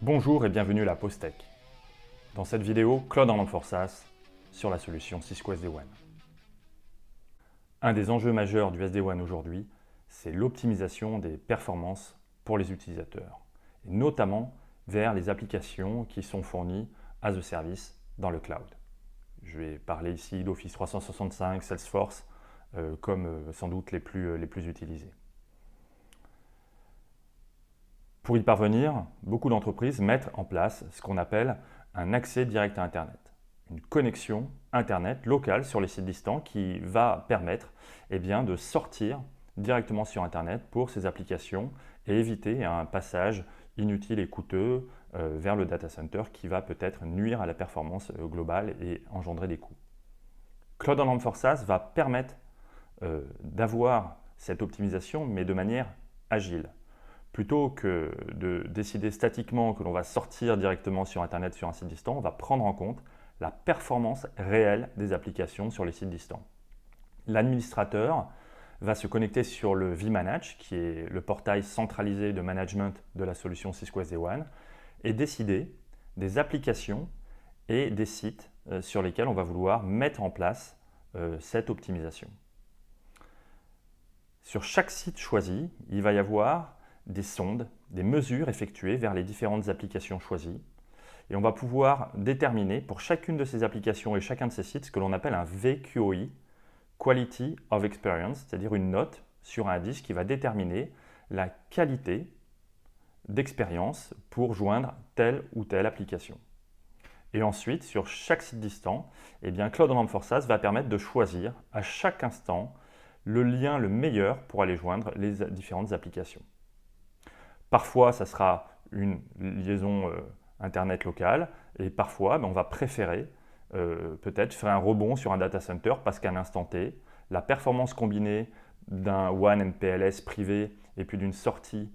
Bonjour et bienvenue à la Pause Tech. Dans cette vidéo, Cloud en for SaaS sur la solution Cisco SD-WAN. Un des enjeux majeurs du SD-WAN aujourd'hui, c'est l'optimisation des performances pour les utilisateurs, et notamment vers les applications qui sont fournies as a service dans le cloud. Je vais parler ici d'Office 365, Salesforce, comme sans doute les plus utilisés. Pour y parvenir, beaucoup d'entreprises mettent en place ce qu'on appelle un accès direct à Internet, une connexion Internet locale sur les sites distants qui va permettre de sortir directement sur Internet pour ces applications et éviter un passage inutile et coûteux vers le data center qui va peut-être nuire à la performance globale et engendrer des coûts. Cloud on for SaaS va permettre d'avoir cette optimisation, mais de manière agile. Plutôt que de décider statiquement que l'on va sortir directement sur Internet sur un site distant, on va prendre en compte la performance réelle des applications sur les sites distants. L'administrateur va se connecter sur le vManage, qui est le portail centralisé de management de la solution Cisco SD-WAN, et décider des applications et des sites sur lesquels on va vouloir mettre en place cette optimisation. Sur chaque site choisi, il va y avoir des sondes, des mesures effectuées vers les différentes applications choisies. Et on va pouvoir déterminer pour chacune de ces applications et chacun de ces sites ce que l'on appelle un VQOI, Quality of Experience, c'est-à-dire une note sur un indice qui va déterminer la qualité d'expérience pour joindre telle ou telle application. Et ensuite, sur chaque site distant, Cloud on for SaaS va permettre de choisir à chaque instant le lien le meilleur pour aller joindre les différentes applications. Parfois, ça sera une liaison Internet locale et parfois, on va préférer peut-être faire un rebond sur un data center parce qu'à l'instant T, la performance combinée d'un WAN MPLS privé et puis d'une sortie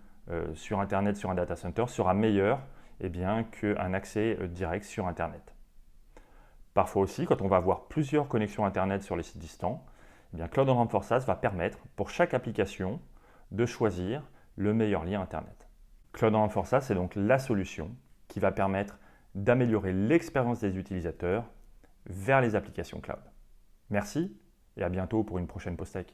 sur Internet sur un data center sera meilleure qu'un accès direct sur Internet. Parfois aussi, quand on va avoir plusieurs connexions Internet sur les sites distants, Cloud on for SaaS va permettre pour chaque application de choisir le meilleur lien Internet. Cloud on for SaaS, c'est donc la solution qui va permettre d'améliorer l'expérience des utilisateurs vers les applications cloud. Merci et à bientôt pour une prochaine Pause Tech.